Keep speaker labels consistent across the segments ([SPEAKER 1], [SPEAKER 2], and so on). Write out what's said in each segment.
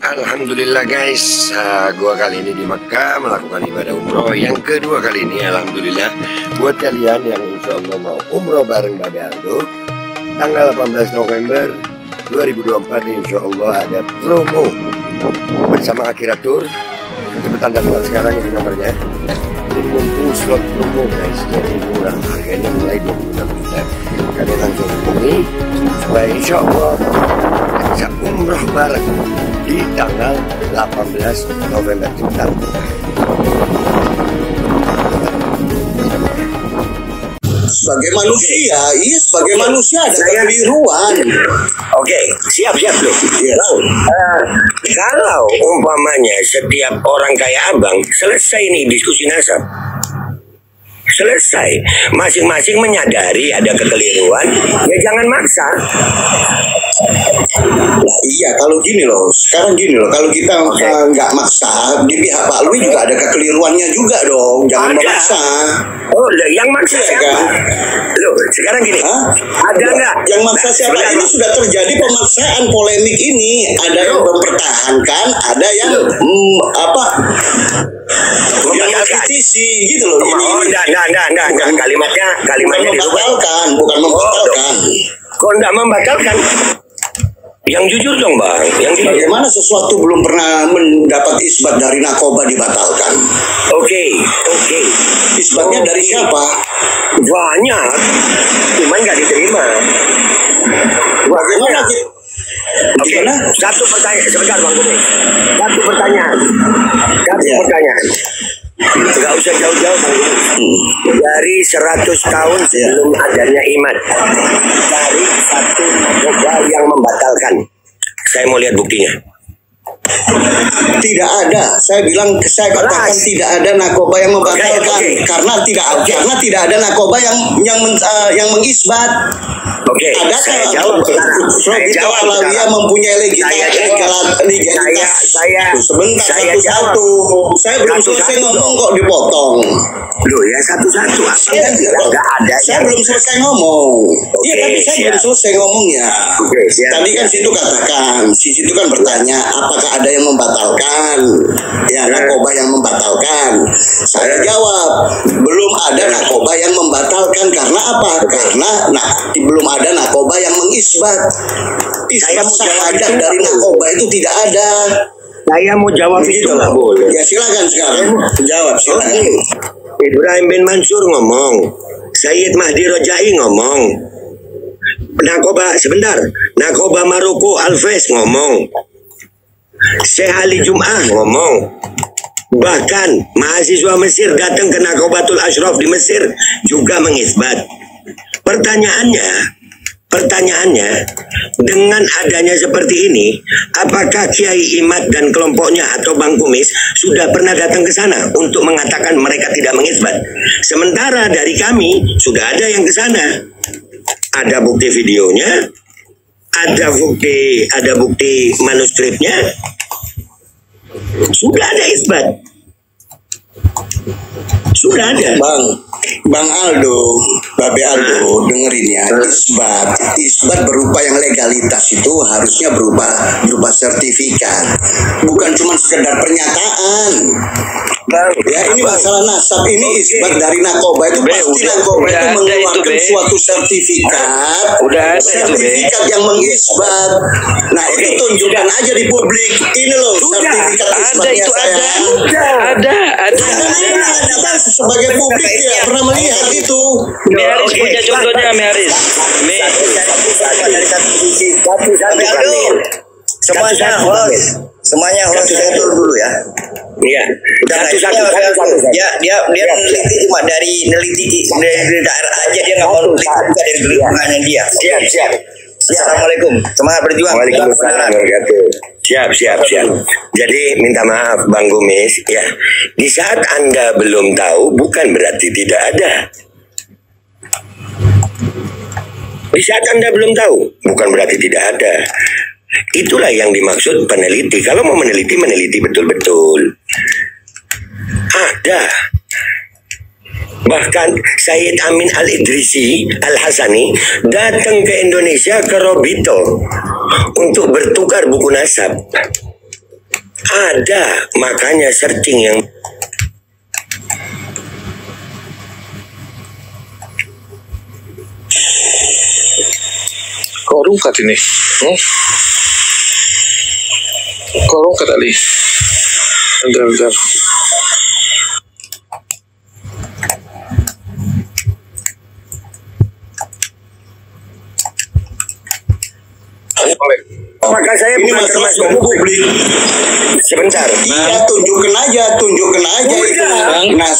[SPEAKER 1] Alhamdulillah guys, gua kali ini di Mekah melakukan ibadah umroh yang kedua kali ini. Alhamdulillah buat kalian yang insya Allah mau umroh bareng Babe Aldo tanggal 18 November 2024 insya Allah ada promo bersama Akhiratur. Cepetan daftar sekarang, ini nomornya. Jadi mumpung slot promo guys, jadi murah, harganya mulai 26 juta. Kalian langsung hubungi supaya insya Allah bisa umroh bareng di tanggal 18 November mendatang.
[SPEAKER 2] Sebagai manusia, iya sebagai manusia ada kekeliruan.
[SPEAKER 1] Oke, siap loh.
[SPEAKER 2] Iya.
[SPEAKER 1] Kalau umpamanya setiap orang kayak abang selesai nih diskusi nasab, selesai, masing-masing menyadari ada kekeliruan, ya jangan maksa.
[SPEAKER 2] Nah, iya, kalau gini loh, sekarang gini loh, kalau kita nggak maksa, di pihak Pak Lui juga ada kekeliruannya juga dong, jangan memaksa.
[SPEAKER 1] Oh, yang maksa siapa? Loh, sekarang gini, ada nggak?
[SPEAKER 2] Yang maksa siapa? Ini sudah terjadi pemaksaan polemik ini, ada yang mempertahankan, ada yang yang mengkritisi gitu loh.
[SPEAKER 1] Oh, enggak, kalimatnya
[SPEAKER 2] bukan membatalkan.
[SPEAKER 1] Kok enggak membatalkan? Yang jujur dong bang, yang jujur.
[SPEAKER 2] Bagaimana sesuatu belum pernah mendapat isbat dari narkoba dibatalkan?
[SPEAKER 1] Oke.
[SPEAKER 2] Isbatnya dari siapa?
[SPEAKER 1] Banyak, cuman nggak diterima.
[SPEAKER 2] Bagaimana?
[SPEAKER 1] Oke, satu pertanyaan, sebentar bang Gumi. Satu pertanyaan. Nggak usah jauh-jauh bang Gumi. Dari 100 tahun sebelum adanya iman, dari satu narkoba yang membatalkan. Saya mau lihat buktinya.
[SPEAKER 2] Tidak ada. Saya katakan tidak ada narkoba yang membatalkan. Karena tidak ada narkoba yang mengisbat.
[SPEAKER 1] Oke, saya jawab.
[SPEAKER 2] Alawiyah mempunyai legalitas. Sebentar, satu-satu. Saya belum selesai ngomong kok dipotong.
[SPEAKER 1] Loh ya, satu-satu. Nggak ada.
[SPEAKER 2] Saya belum selesai ngomong. Iya, tapi saya belum selesai ngomongnya. Tadi kan situ kan bertanya, apakah ada yang membatalkan? Ya, narkoba yang membatalkan. Saya jawab, belum ada narkoba yang membatalkan. Karena apa? Karena belum ada narkoba yang mengisbat. Isbat syahadat dari narkoba itu tidak ada.
[SPEAKER 1] Saya mau jawab itu nggak boleh.
[SPEAKER 2] Ya silakan sekarang jawab, silakan.
[SPEAKER 1] Ibrahim bin Mansur ngomong, Sayyid Mahdi Rojai ngomong, narkoba Maroko Alves ngomong, Syekh Ali Jum'ah ngomong, bahkan mahasiswa Mesir datang ke Narkobatul Ashraf di Mesir juga mengisbat. Pertanyaannya, dengan adanya seperti ini, apakah Kiai Imad dan kelompoknya atau Bang Kumis sudah pernah datang ke sana untuk mengatakan mereka tidak mengisbat? Sementara dari kami sudah ada yang ke sana. Ada bukti videonya, ada bukti manuskripnya, sudah ada isbat. Sudah ada.
[SPEAKER 2] Bang Aldo, Babe Aldo, dengerin ya. Isbat berupa yang legalitas itu harusnya berupa sertifikat, bukan cuma sekedar pernyataan. Ya, ini masalah nasab, ini isbat dari narkoba itu pasti narkoba itu mengeluarkan suatu sertifikat, yang mengisbat. Nah, itu tunjukkan aja di publik. Ini loh sertifikat isbatnya saya. Ada sebagai publik ya pernah melihat itu.
[SPEAKER 3] Miaris punya contohnya, Miaris. Semuanya host saya dulu ya.
[SPEAKER 1] Iya.
[SPEAKER 3] Dia neliti cuma dari daerah aja, dia nggak mau neliti dari lingkungannya dia.
[SPEAKER 1] Siap.
[SPEAKER 3] Assalamualaikum. Semangat berjuang.
[SPEAKER 1] Waalaikumsalam. Siap. Jadi minta maaf Bang Gumis ya. Di saat Anda belum tahu bukan berarti tidak ada. Di saat Anda belum tahu bukan berarti tidak ada. Itulah yang dimaksud peneliti. Kalau mau meneliti betul-betul. Ada. Bahkan Sayyid Amin Al-Idrisi Al-Hasani datang ke Indonesia ke Robito untuk bertukar buku nasab. Ada, makanya searching yang
[SPEAKER 4] kok rungkat ini? Kok rungkat Ali? Bentar.
[SPEAKER 1] Apakah saya
[SPEAKER 2] Ini
[SPEAKER 1] bukan
[SPEAKER 2] masalah
[SPEAKER 1] termasuk
[SPEAKER 2] publik.
[SPEAKER 1] sebentar?
[SPEAKER 2] Iya, tunjukkan aja itu.
[SPEAKER 4] Bang,
[SPEAKER 2] Nah,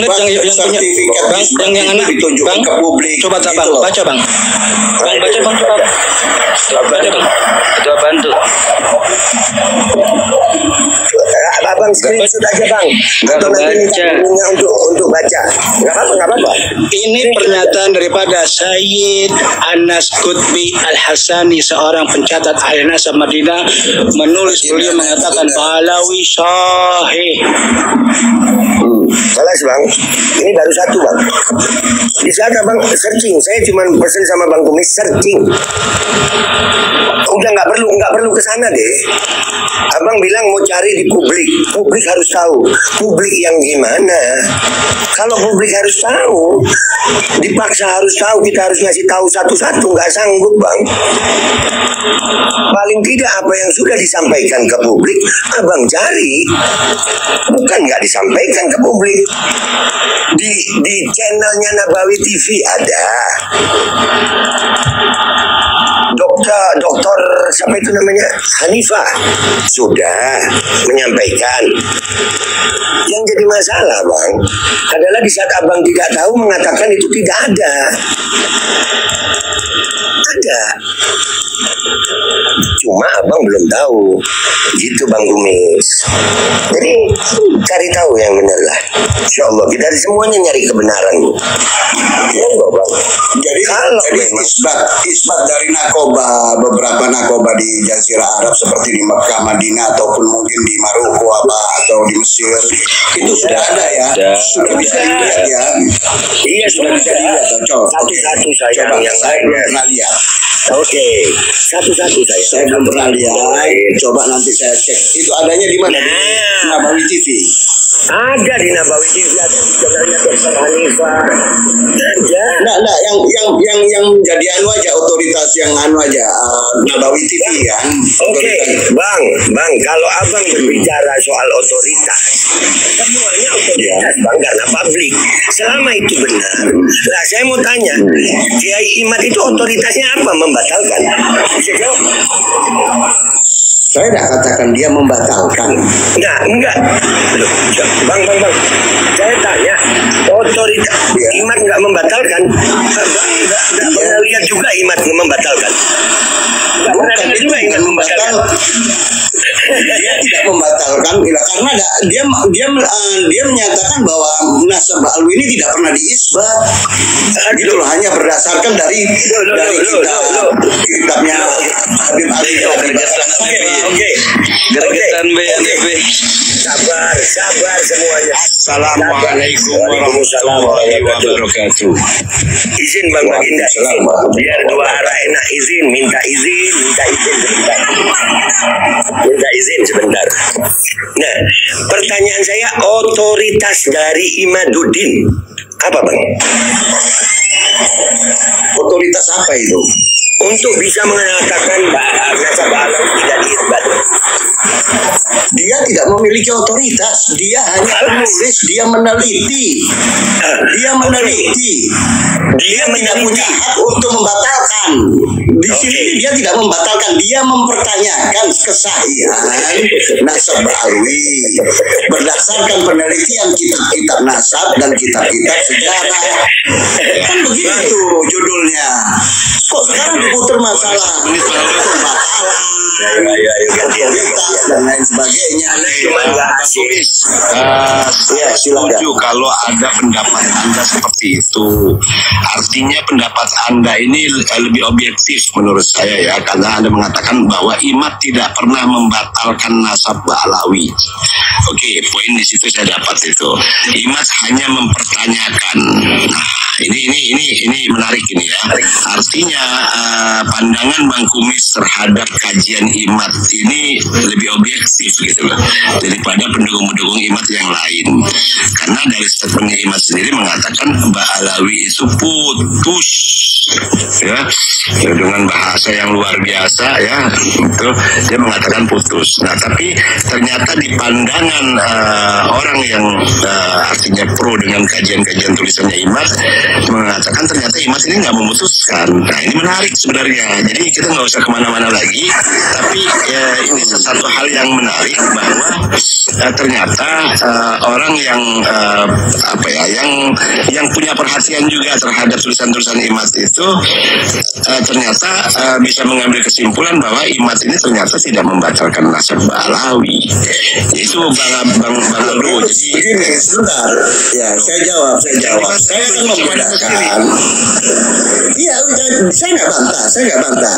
[SPEAKER 4] Bang, lihat yang punya
[SPEAKER 2] sertifikat
[SPEAKER 4] Bang, yang anak
[SPEAKER 2] ditunjukkan
[SPEAKER 4] Bang,
[SPEAKER 2] ke publik.
[SPEAKER 4] coba
[SPEAKER 2] gitu
[SPEAKER 4] Bang,
[SPEAKER 2] loh.
[SPEAKER 4] baca Bang. Bang, baca Bang, coba. Baca Bang. Itu apaan tuh?
[SPEAKER 1] Abang screenshot aja bang. Atau nanti minta bukunya untuk baca. Nggak apa-apa.
[SPEAKER 5] Ini pernyataan daripada Sayyid Anas Qutbi Al-Hasani, seorang pencatat Al-Nasab Madinah, menulis, beliau mengatakan Balawi sahih.
[SPEAKER 1] Kelas bang, ini baru satu bang. Di sana bang searching, saya cuma pesen sama bang Kumis searching. Udah nggak perlu ke sana deh. Abang bilang mau cari di publik harus tahu. Publik yang gimana? Kalau publik harus tahu, dipaksa harus tahu, kita harus ngasih tahu satu-satu, nggak sanggup bang. Paling tidak apa yang sudah disampaikan ke publik, abang cari, bukan nggak disampaikan ke publik. Di channelnya Nabawi TV ada. Dokter siapa itu namanya, Hanifah sudah menyampaikan. Yang jadi masalah bang adalah di saat abang tidak tahu mengatakan itu tidak ada. Cuma abang belum tahu gitu bang Kumis. Jadi cari tahu yang benar lah. Insya Allah kita semuanya nyari kebenaran. Enggak bang.
[SPEAKER 2] Jadi isbat dari beberapa nakoba di Jazirah Arab seperti di Mekah, Madinah ataupun mungkin di Maroko atau di Mesir itu sudah ada ya. Sudah bisa dilihat ya.
[SPEAKER 1] Iya
[SPEAKER 2] Sudah bisa dilihat.
[SPEAKER 1] Satu-satu saya
[SPEAKER 2] Coba
[SPEAKER 1] yang
[SPEAKER 2] saya
[SPEAKER 1] lainnya.
[SPEAKER 2] belum pernah lihat.
[SPEAKER 1] Oke, satu-satu
[SPEAKER 2] Saya belum pernah lihat. Coba nanti saya cek. Itu adanya di mana? Di Nabawi TV.
[SPEAKER 1] Ada di Nabawi TV, ada di channelnya Dr. Hanifah. Ada.
[SPEAKER 2] Enggak, yang jadi anu aja, otoritas yang anu aja, Nabawi TV kan.
[SPEAKER 1] Oke, bang, kalau abang berbicara soal otoritas, semuanya otoritas bang, karena publik. Selama itu benar. Lah saya mau tanya, Kiai Imad itu otoritasnya apa? Membatalkan? Bisa jawab?
[SPEAKER 2] Saya tidak katakan dia membatalkan.
[SPEAKER 1] Enggak. Loh, bang. Saya tanya, otoritas Imad nggak membatalkan? Nggak pernah lihat juga Imad membatalkan. Nggak pernah lihat juga Imad membatalkan.
[SPEAKER 2] Dia tidak membatalkan karena dia menyatakan bahwa nasab Alwi ini tidak pernah diisbat. Gitu loh, hanya berdasarkan dari kitabnya Habib Ali.
[SPEAKER 1] Oke.
[SPEAKER 4] Gergetan BNB.
[SPEAKER 1] Sabar semuanya.
[SPEAKER 2] Assalamualaikum warahmatullahi wabarakatuh.
[SPEAKER 1] Izin bang Baginda, izin. Biar dua arah enak, izin. Minta izin sebentar. Nah, pertanyaan saya, otoritas dari Imaduddin apa bang?
[SPEAKER 2] Otoritas apa itu?
[SPEAKER 1] Untuk bisa mengatakan nasab Alawi tidak diisbat.
[SPEAKER 2] Dia tidak memiliki otoritas. Dia hanya menulis, dia meneliti. Dia tidak punya hak untuk membatalkan. Di sini dia tidak membatalkan, dia mempertanyakan kesahihan nasab Alwi berdasarkan penelitian kitab-kitab nasab dan kitab-kitab sejarah. Kan begitu judulnya. Kok sekarang diputar masalah pembatalan dan lain sebagainya.
[SPEAKER 6] Saya setuju kalau ada pendapat Anda seperti itu. Artinya pendapat Anda ini lebih objektif menurut saya ya, karena Anda mengatakan bahwa Imad tidak pernah membatalkan nasab Alawi. Oke, poin di situ saya dapat itu. Imat hanya mempertanyakan. Nah, ini menarik ini ya. Artinya pandangan Bang Kumis terhadap kajian Imat ini lebih objektif gitu loh daripada pendukung-pendukung Imat yang lain. Karena dari statementnya Imat sendiri mengatakan Mbak Alawi itu putus ya, dengan bahasa yang luar biasa ya, itu dia mengatakan putus. Nah, tapi ternyata di pandangan orang yang artinya pro dengan kajian-kajian tulisannya Imat mengatakan ternyata Imat ini nggak memutuskan. Nah, ini menarik sebenarnya. Jadi kita nggak usah kemana-mana lagi, tapi ini sesuatu hal yang menarik bahwa ternyata orang yang yang punya perhatian juga terhadap tulisan-tulisan Imat itu ternyata bisa mengambil kesimpulan bahwa Imat ini ternyata tidak membatalkan nasab Alawi. Itu Bang Aldo. Jadi
[SPEAKER 2] begini, sebentar. Ya, saya jawab. Saya akan membedakan. Iya, saya nggak bantah.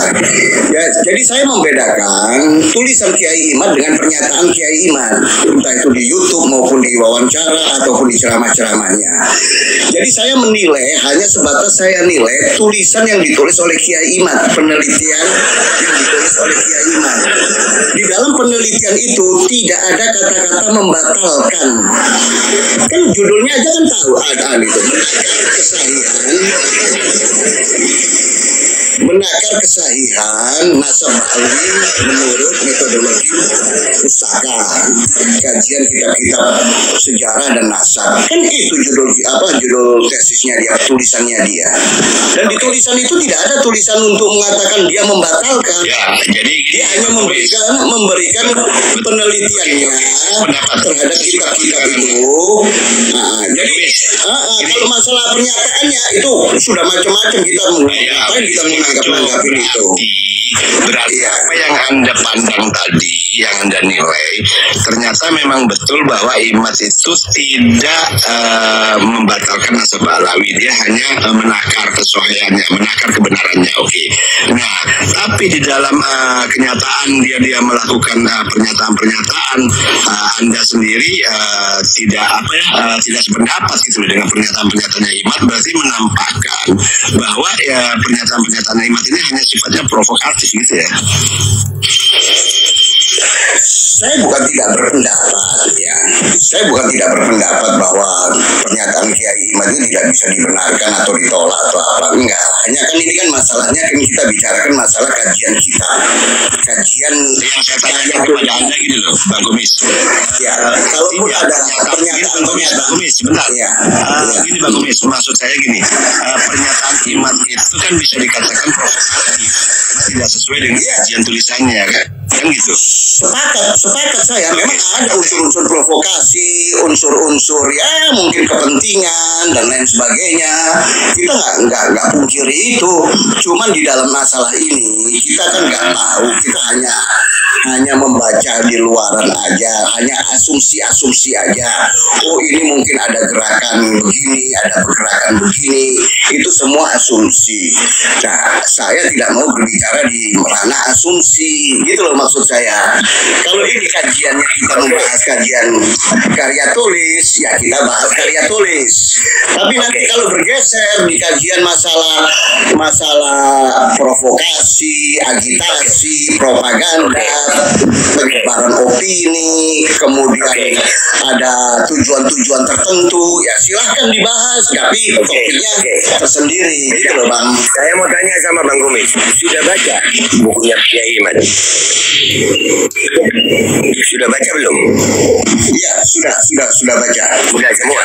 [SPEAKER 2] Ya, jadi saya membedakan tulisan Kiai Imat dengan pernyataan Kiai Imat, entah itu di YouTube maupun di wawancara ataupun di ceramah-ceramahnya. Jadi saya menilai hanya sebatas saya nilai tulisan yang ditulis oleh Kiai Imat, penelitian yang ditulis oleh Kiai Imat. Di dalam penelitian itu tidak ada kata-kata membatalkan. Kan judulnya aja kan tahu ada itu menakar kesahihan nasab Alawi menurut metodologi pustaka kajian kitab-kitab sejarah dan nasab. Kan itu judul tesisnya dia, tulisannya dia. Dan di tulisan itu tidak ada tulisan untuk mengatakan dia membatalkan.
[SPEAKER 6] ya, jadi
[SPEAKER 2] Dia hanya memberikan penelitiannya terhadap kitab-kitab itu. Jadi kalau masalah pernyataannya itu sudah macam-macam kita menanggapi itu.
[SPEAKER 6] Berarti apa yang Anda pandang tadi, yang Anda nilai, ternyata memang betul bahwa Imat itu tidak membatalkan nasab Alawi, dia hanya menakar kesohiannya, menakar kebenarannya. Oke. Nah, tapi di dalam kenyataan dia melakukan pernyataan-pernyataan, Anda sendiri tidak sependapat gitu dengan pernyataan-pernyataannya Imat, berarti menampakkan bahwa pernyataan-pernyataan Imat ini hanya sifatnya provokatif gitu ya.
[SPEAKER 2] Saya bukan tidak berpendapat ya. Saya bukan tidak berpendapat bahwa pernyataan Kiai Imat itu tidak bisa dibenarkan atau ditolak atau apa. Enggak. Hanya kan ini kan masalahnya kan kita bicarakan masalah kajian kita. Kajian
[SPEAKER 6] yang saya tanyakan kepada Anda gini loh, Bang Kumis.
[SPEAKER 2] Ya, kalaupun ada pernyataan
[SPEAKER 6] Bang Kumis, sebentar.
[SPEAKER 2] Ya.
[SPEAKER 6] Gini Bang Kumis, maksud saya gini, pernyataan Imat itu kan bisa dikatakan provokatif karena tidak sesuai dengan kajian tulisannya kan gitu.
[SPEAKER 2] Sepakat saya. Memang ada unsur-unsur provokasi, unsur-unsur ya mungkin kepentingan dan lain sebagainya. Kita nggak pungkiri itu. Cuman di dalam masalah ini kita kan nggak tahu. Kita hanya membaca di luaran aja, hanya asumsi aja. Oh, ini mungkin ada gerakan begini, ada pergerakan begini. Itu semua asumsi. Nah, saya tidak mau berbicara di ranah asumsi, gitu loh maksud saya. Kalau ini kajiannya kita membahas kajian karya tulis, ya kita bahas karya tulis. Tapi nanti kalau bergeser di kajian masalah provokasi, agitasi, propaganda, penyebaran opini, kemudian ada tujuan-tujuan tertentu, ya silahkan dibahas, tapi topiknya tersendiri, gitu loh Bang.
[SPEAKER 1] Saya mau tanya sama Bang Kumis, sudah baca bukunya Kiai Imat? Sudah baca belum?
[SPEAKER 2] Iya, sudah baca.
[SPEAKER 1] Sudah semua.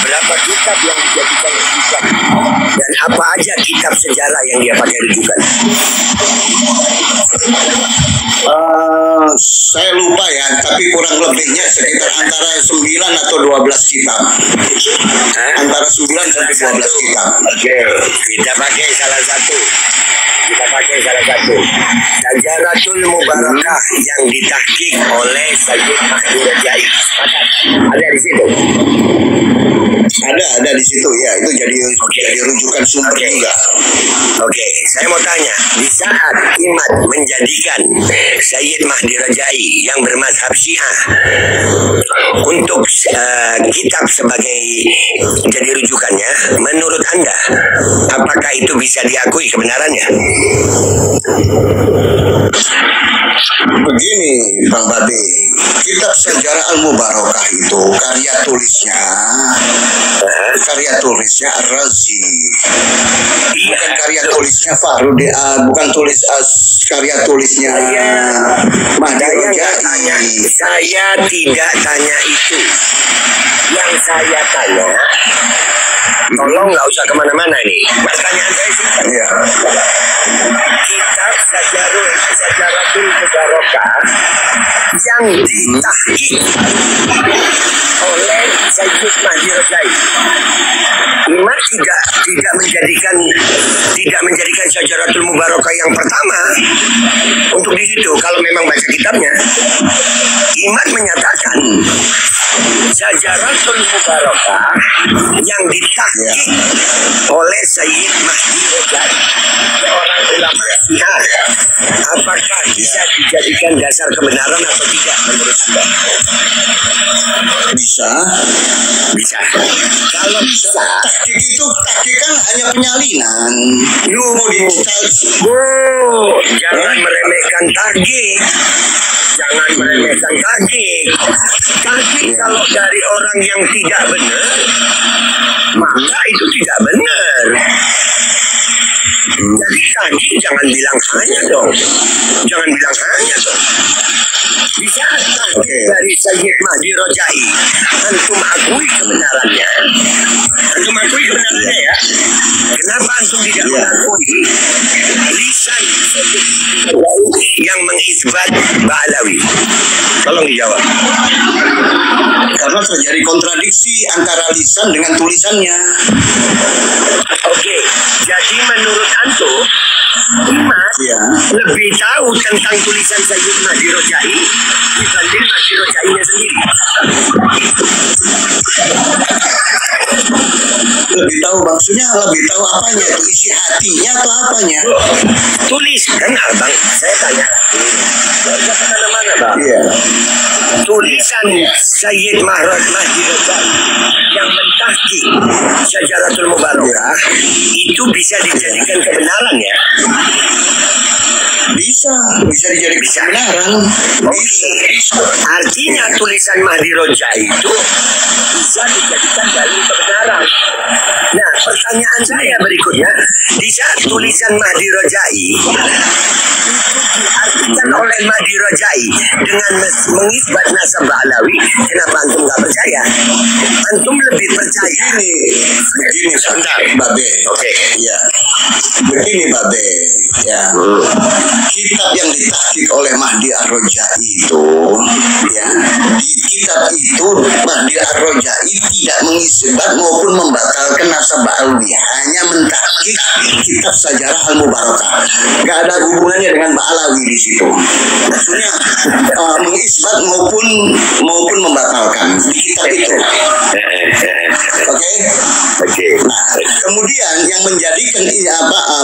[SPEAKER 1] Berapa kitab yang dijadikan rujukan? Dan apa aja kitab sejarah yang dia pakai rujukan?
[SPEAKER 2] Saya lupa ya, tapi kurang lebihnya sekitar antara 9 atau 12 kitab. Antara 9 sampai 12 kitab.
[SPEAKER 1] Oke, kita pakai salah satu. kita pakai salah satu. Syajaratul Mubarakah yang ditahqiq oleh Sayyid Mahdi Rajai. Ada di situ.
[SPEAKER 2] Ada di situ ya, itu jadi rujukan sumber juga.
[SPEAKER 1] Oke, saya mau tanya, di saat Imad menjadikan Sayyid Mahdi Rajai yang bermazhab Syiah untuk kitab sebagai jadi rujukannya, menurut Anda apakah itu bisa diakui kebenarannya?
[SPEAKER 2] Begini Bang Babe, kitab Sejarah Al-Mubarakah itu karya tulisnya Ar-Razi, bukan karya tulisnya Fahrudi, bukan karya tulisnya Mahdi Rajai.
[SPEAKER 1] Saya tidak tanya itu. Yang saya tanya, tolong nggak usah kemana-mana nih. Pertanyaan saya sih, kitab Syajaratul Mubarakah yang ditahqiq oleh Sayyid Mahdi Rajai, Imam tidak menjadikan Syajaratul Mubarakah yang pertama untuk di situ. Kalau memang baca kitabnya, Imam menyatakan Syajaratul Mubarakah yang ditahqiq oleh Sayyid Mahdi Rajai, seorang ulama Syiah, apakah bisa dijadikan dasar kebenaran atau tidak menurut Anda?
[SPEAKER 2] Bisa.
[SPEAKER 1] Kalau bisa,
[SPEAKER 2] tahqiq kan hanya penyalinan.
[SPEAKER 1] Jangan meremehkan tahqiq. Tahqiq kalau dari orang yang tidak benar, maka itu tidak benar. Jadi tahqiq jangan bilang hanya dong. Bisa tahqiq dari Sayyid Mahdi Rajai, antum akui kebenarannya ya. Kenapa antum tidak mengakui lisan yang mengisbat Ba'alawi? Tolong dijawab.
[SPEAKER 2] Karena terjadi kontradiksi antara lisan dengan tulisannya.
[SPEAKER 1] Oke, jadi menurut antum, Imam lebih tahu tentang tulisan Sayyid Mahdi Rajai dibanding Mahdi Rajainya sendiri.
[SPEAKER 2] Lebih tahu maksudnya, lebih tahu apanya, itu isi hatinya atau apanya?
[SPEAKER 1] Tulis kan abang, saya tanya. Nggak kemana-mana bang. Tulisan Sayyid Mahdi Rajai yang mentahqiq Syajaratul Mubarakah itu bisa dijadikan kebenaran ya?
[SPEAKER 2] Bisa dijadikan kebenaran. Bisa.
[SPEAKER 1] Artinya tulisan Mahdi Rajai itu bisa dijadikan dalil kebenaran. Nah, pertanyaan saya berikutnya, di saat tulisan Mahdi Rajai itu diartikan oleh Mahdi Rajai dengan mengisbat nasab Ba'alawi, kenapa antum nggak percaya? Antum lebih percaya.
[SPEAKER 2] Begini sebentar, Babe.
[SPEAKER 1] Oke.
[SPEAKER 2] Ya. Begini, Babe. Ya. Kitab yang ditahqiq oleh Mahdi Ar-Rajai itu, ya, di kitab itu Mahdi Ar-Rajai tidak mengisbat maupun membatalkan nasab Ba'alawi, hanya mentahqiq kitab Sejarah Al-Mubarakah. Gak ada hubungannya dengan Ba'alawi di situ. Maksudnya mengisbat maupun membatalkan di kitab itu. Oke. Nah, kemudian yang menjadikan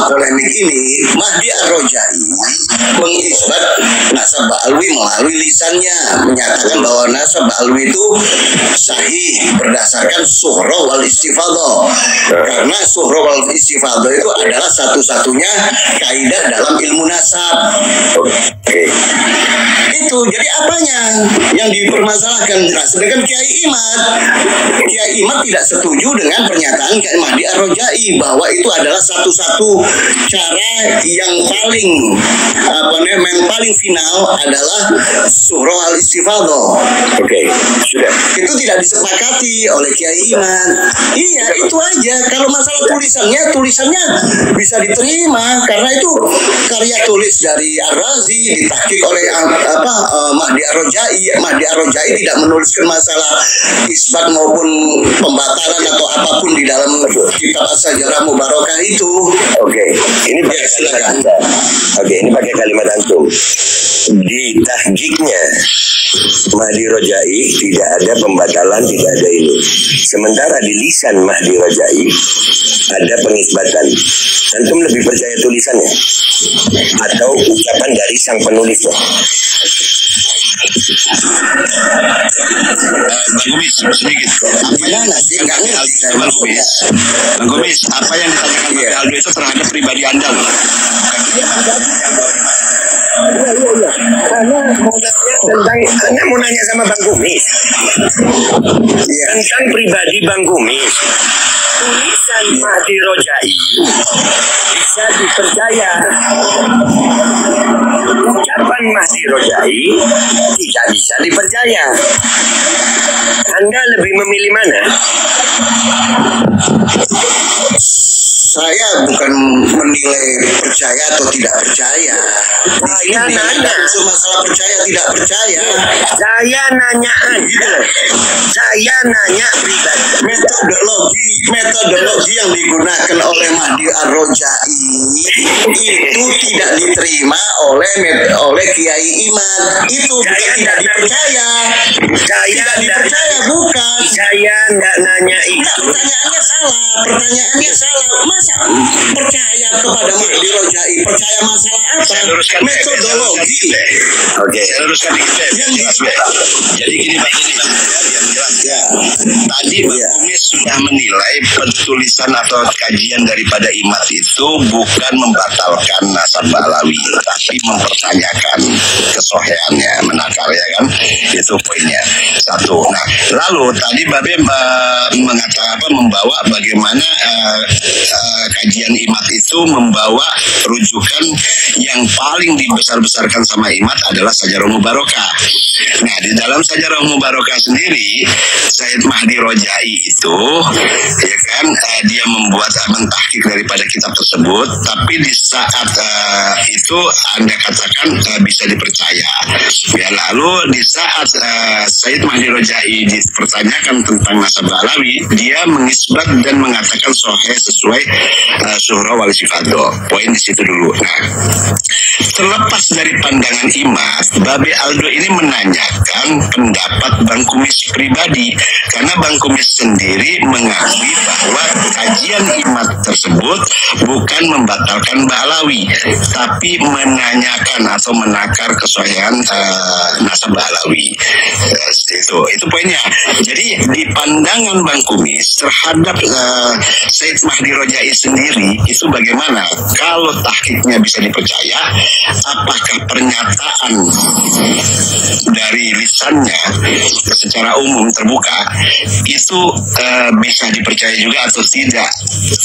[SPEAKER 2] polemik ini, Mahdi Ar-Rajai mengisbat nasab Ba'alawi melalui lisannya, menyatakan bahwa nasab Ba'alawi itu sahih berdasarkan suhroh wal istifadhah, karena suhroh wal istifadhah itu adalah satu-satunya kaidah dalam ilmu nasab. Itu jadi apanya yang dipermasalahkan? Nah, sedangkan Kiai Imad tidak setuju dengan pernyataan Kiai Mahdi Ar-Rajai bahwa itu adalah satu-satu cara yang paling final adalah surah al-istifadhah.
[SPEAKER 1] Sudah.
[SPEAKER 2] Itu tidak disepakati oleh Kiai Imad. Iya, itu aja. Kalau masalah tulisannya bisa diterima karena itu karya tulis dari Ar-Razi, ditahqiq oleh Mahdi Ar-Rojai. Mahdi Ar-Rojai tidak menuliskan masalah isbat maupun pembatalan atau apapun di dalam kitab As-Sajarah Mubarakah itu.
[SPEAKER 1] Oke, ini pakai kalimat Anda. Oke, ini pakai kalimat antum. Di tahqiqnya Mahdi Rojai tidak ada pembatalan, tidak ada ini. Sementara di lisan Mahdi Rojai ada pengisbatan. Antum lebih percaya tulisannya atau ucapan dari sang penulisnya?
[SPEAKER 6] Bang Gumis, sedikit. Bang Gumis, apa yang ditanyakan Bang Aldo itu terhadap pribadi Anda loh?
[SPEAKER 1] Anda mau nanya sama Bang Gumis tentang pribadi Bang Gumis. Tulisan Mahdi Rojai bisa dipercaya, ucapan Mahdi Rojai tidak bisa dipercaya. Anda lebih memilih mana?
[SPEAKER 2] Saya bukan menilai percaya atau tidak percaya.
[SPEAKER 1] Saya nanya.
[SPEAKER 2] Unsur masalah percaya tidak percaya.
[SPEAKER 1] Saya nanya Anda. Saya nanya pribadi.
[SPEAKER 2] Metodologi yang digunakan oleh Mahdi Ar-Rojai itu tidak diterima oleh Kiai Imad. Itu bukan tidak dipercaya. Tidak dipercaya, bukan.
[SPEAKER 1] Saya nggak nanya itu.
[SPEAKER 2] Pertanyaannya salah. Masa percaya kepada Mahdi Rojai? Percaya masalah apa?
[SPEAKER 6] Saya luruskan
[SPEAKER 2] Metodologi.
[SPEAKER 1] Oke.
[SPEAKER 6] Saya luruskan dikit. Jadi gini Bang, biar jelas ya. Tadi Bang Gumis sudah menilai penulisan atau kajian daripada Imad itu bukan membatalkan nasab Ba'alawi, tapi mempertanyakan kesohiannya, menakal ya kan? Itu poinnya. Satu. Nah, lalu tadi Babe membawa bagaimana kajian Imad itu membawa rujukan yang paling dibesar-besarkan sama Imad adalah Sajarah Mubarakah. Nah, di dalam Sajarah Mubarakah sendiri, Sayyid Mahdi Rojai itu, ya kan, dia membuat mentahqiq daripada kitab tersebut, tapi di saat itu Anda katakan bisa dipercaya. Ya, lalu di saat Sayyid Mahdi Rojai dipertanyakan tentang nasab Ba'alawi, dia mengisbat dan mengatakan sahih sesuai Syuhra wal Sifado. Poin di situ dulu. Nah, terlepas dari pandangan Imad, Babe Aldo ini menanyakan pendapat Bang Kumis pribadi, karena Bang Kumis sendiri mengakui bahwa kajian Imad tersebut bukan membatalkan Ba'alawi, tapi menanyakan atau menakar kesahihan nasab Ba'alawi. Itu poinnya. Jadi di pandangan Bang Kumis terhadap Sayyid Mahdi Rojai sendiri itu bagaimana? Kalau tahqiqnya bisa dipercaya, apakah pernyataan dari lisannya secara umum terbuka itu bisa dipercaya juga atau tidak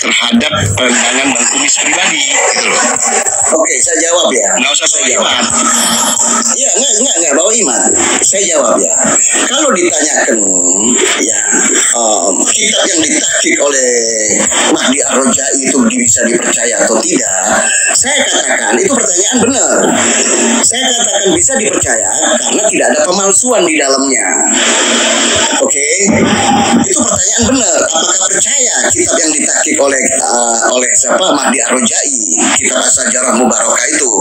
[SPEAKER 6] terhadap pandangan Bang Kumis pribadi? Gitu loh.
[SPEAKER 2] Oke, saya jawab ya.
[SPEAKER 6] Nggak usah saya jawab.
[SPEAKER 2] Iya, enggak bawa iman. Saya jawab ya. Kalau ditanyakan ya kitab yang ditahqiq oleh Mahdi Ar-Rojai itu bisa dipercaya atau tidak, saya katakan itu pertanyaan benar. Saya katakan bisa dipercaya karena tidak ada pemalsuan di dalamnya. Oke, itu pertanyaan benar. Apakah percaya kitab yang ditahqiq oleh siapa? Mahdi Ar-Rojai, kitab As-Sajarah Mubarakah itu?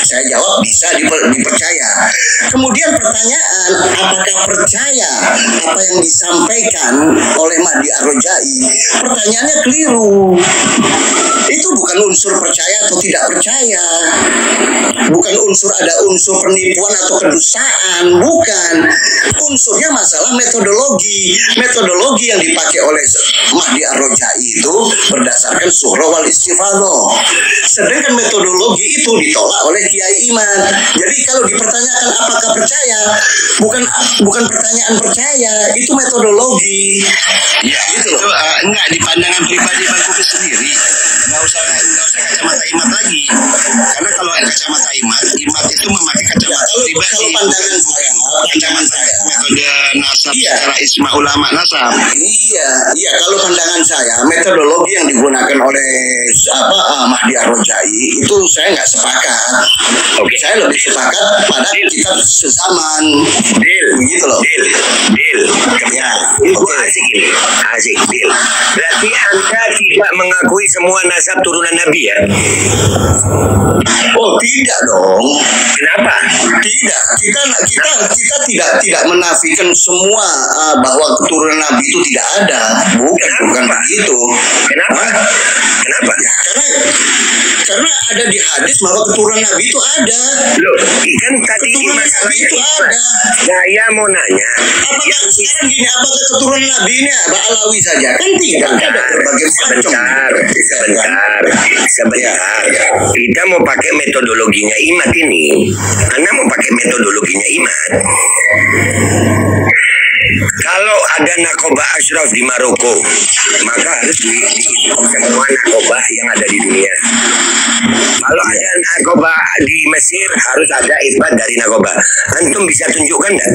[SPEAKER 2] Saya jawab bisa dipercaya. Kemudian pertanyaan, apakah percaya apa yang disampaikan oleh Mahdi Ar-Rojai? Pertanyaannya keliru. Itu bukan unsur percaya atau tidak percaya. Bukan ada unsur penipuan atau kedustaan, bukan. Unsurnya masalah metodologi. Metodologi yang dipakai oleh Mahdi Ar-Rojai itu berdasarkan Syuhra wal Istifado. Sedangkan metodologi itu ditolak oleh Kiai Imad. Jadi kalau dipertanyakan apakah percaya, bukan pertanyaan percaya, itu metodologi.
[SPEAKER 6] Ya, itu enggak di pandangan pribadi Bang Kumis sendiri. nggak usah kacamata imat lagi, karena kalau kacamata imat itu memakai kacamata pribadi.
[SPEAKER 2] Kalau pandangan saya,
[SPEAKER 6] metode nasab
[SPEAKER 2] Iya.
[SPEAKER 6] secara ijma ulama nasab.
[SPEAKER 2] Iya, kalau pandangan saya, metodologi yang digunakan oleh Mahdi Ar-Rojai itu saya nggak sepakat.
[SPEAKER 3] Oke.
[SPEAKER 2] Saya lebih sepakat pada kitab sezaman.
[SPEAKER 3] Deal.
[SPEAKER 2] Begitu loh.
[SPEAKER 3] Deal.
[SPEAKER 2] Ya,
[SPEAKER 3] Itu
[SPEAKER 2] oke.
[SPEAKER 3] asik ini. Asik, deal. Berarti Anda tidak mengakui semua nasab turunan Nabi ya?
[SPEAKER 2] Oh tidak dong.
[SPEAKER 3] Kenapa?
[SPEAKER 2] Tidak, kita tidak menafikan semua bahwa keturunan Nabi itu tidak ada. Bukan begitu.
[SPEAKER 3] Kenapa? Kenapa?
[SPEAKER 2] Ya, karena ada di hadis bahwa keturunan Nabi itu ada.
[SPEAKER 3] Loh, kan tadi ini
[SPEAKER 2] Keturunan
[SPEAKER 3] masalah
[SPEAKER 2] Nabi itu
[SPEAKER 3] isbat.
[SPEAKER 2] ada.
[SPEAKER 3] Saya mau nanya.
[SPEAKER 2] Apakah sekarang gini, apakah keturunan Nabi ini Alawi saja? Kan tidak ada berbagai macam.
[SPEAKER 3] Sebentar. Kita mau pakai metodologinya Imat ini. Anda mau pakai metodologinya Imat. Kalau ada nakoba ashraf di Maroko, maka harus dihitung semua nakoba yang ada di dunia. Kalau ada nakoba di Mesir, harus ada isbat dari nakoba. Antum bisa tunjukkan nggak?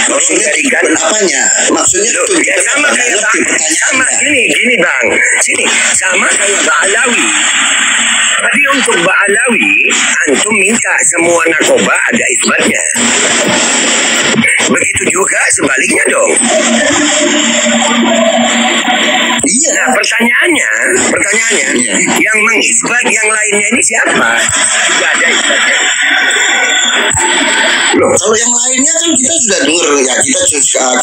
[SPEAKER 2] Maksudnya
[SPEAKER 3] Jadikan
[SPEAKER 2] apanya? Maksudnya
[SPEAKER 3] Loh, ya
[SPEAKER 2] tunjukkan
[SPEAKER 3] sama
[SPEAKER 2] apa?
[SPEAKER 3] kayak
[SPEAKER 2] Ngerti
[SPEAKER 3] sama
[SPEAKER 2] pertanyaannya.
[SPEAKER 3] gini bang, sini sama kayak Ba'alawi. Tapi untuk Ba'alawi, antum minta semua nakoba ada isbatnya. Begitu juga sebaliknya dong.
[SPEAKER 2] Iya.
[SPEAKER 3] Nah pertanyaannya,
[SPEAKER 2] Iya.
[SPEAKER 3] yang mengisbat yang lainnya ini siapa? Tidak ada isbatnya.
[SPEAKER 2] Loh, kalau yang lainnya kan kita sudah dengar ya, kita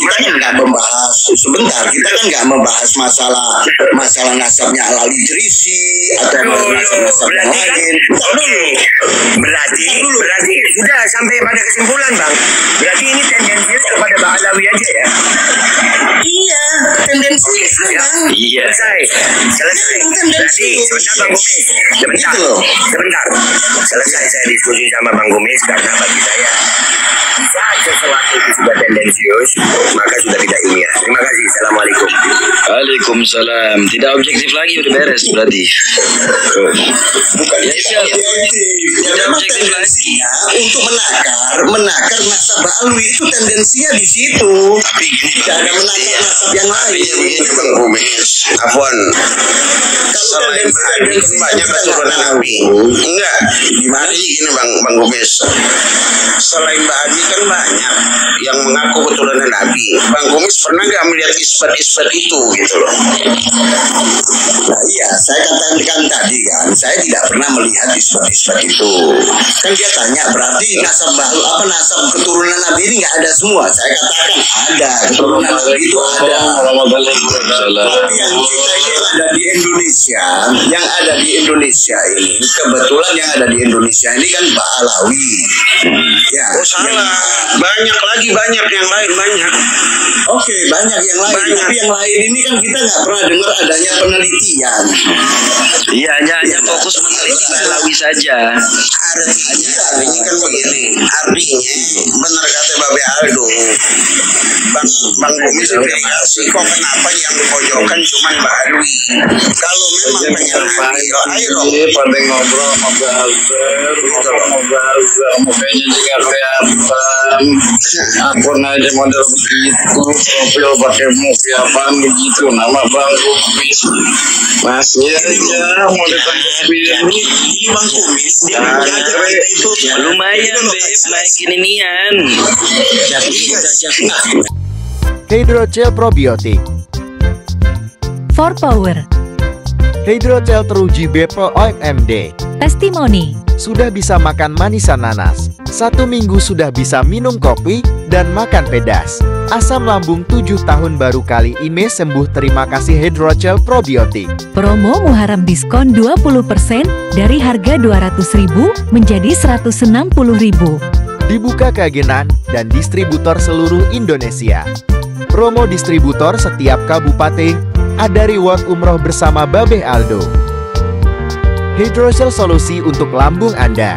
[SPEAKER 2] kan nggak membahas sebentar, kita kan nggak membahas masalah nasabnya Al Idrisi atau nasab yang lain.
[SPEAKER 3] Berarti sudah sampai pada kesimpulan bang. Berarti ini tendensius kepada Ba'alawi aja ya.
[SPEAKER 2] Iya, tendensi memang.
[SPEAKER 3] Iya. Selesai. Berarti sudah Bang Gumis. Sebentar.
[SPEAKER 2] Gitu loh.
[SPEAKER 3] Selesai saya diskusi sama Bang Gumis karena bagi saya saat sesuatu itu sudah tendensius maka sudah tidak ilmiah. Terima kasih. Assalamualaikum.
[SPEAKER 4] Waalaikumsalam. Tidak objektif lagi, udah beres berarti.
[SPEAKER 2] Bukan
[SPEAKER 4] Ya, siap.
[SPEAKER 2] Ya, memang tendensinya untuk menakar nasab Ba'alawi itu tendensinya di situ.
[SPEAKER 6] Tapi gini
[SPEAKER 2] Tidak ada menakar nasab yang lain.
[SPEAKER 6] begini Bang Gumis, Afwan. Selain Nabi kan banyak keturunan Nabi. Enggak, gimana gini Bang Gumis. Selain Nabi kan banyak yang mengaku keturunan Nabi. Bang Gumis pernah nggak melihat isbat-isbat itu gitu loh?
[SPEAKER 2] Nah iya, saya katakan tadi kan, saya tidak pernah melihat isbat-isbat itu. Kan dia tanya, berarti nasab keturunan Nabi ini nggak ada semua. Saya katakan ada, keturunan Nabi itu ada. Tapi yang kita ini ada di Indonesia, ini kebetulan yang ada di Indonesia ini kan Ba'alawi. Ya,
[SPEAKER 6] Oh salah, banyak yang lain banyak.
[SPEAKER 2] Oke, banyak yang lain.
[SPEAKER 6] Banyak.
[SPEAKER 2] Tapi yang lain ini kan kita nggak pernah dengar adanya penelitian.
[SPEAKER 4] Iya, hanya fokus meneliti Ba'alawi saja.
[SPEAKER 6] Artinya kan begini, artinya benar kata Babe Aldo, Bang Gumis verifikasi kok kenapa yang dipojokkan cuma Ba'alawi. Kalau memang pengen adil, ayo dong.
[SPEAKER 4] Pada ngobrol sama Buzzer, mukanya juga kelihatan. Akun aja model begitu, profil pakai muka apaan begitu, nama Bang Gumis. Masih aja model profil ini.
[SPEAKER 6] Ini Bang Gumis, dia
[SPEAKER 4] Nah,
[SPEAKER 6] menjaga kita itu.
[SPEAKER 4] lumayan Beb, naikin inian.
[SPEAKER 7] Hydrogel probiotik.
[SPEAKER 8] For Power,
[SPEAKER 7] Hydrogel teruji BPO OMD.
[SPEAKER 8] Testimoni,
[SPEAKER 7] Sudah bisa makan manisan nanas. 1 minggu sudah bisa minum kopi dan makan pedas. Asam lambung 7 tahun baru kali ini sembuh. Terima kasih Hydrogel probiotik.
[SPEAKER 8] promo Muharram diskon 20% dari harga 200.000 menjadi 160.000.
[SPEAKER 7] Dibuka keagenan dan distributor seluruh Indonesia. Promo distributor setiap kabupaten. Ada reward umroh bersama Babe Aldo. Hydrogel solusi untuk lambung Anda.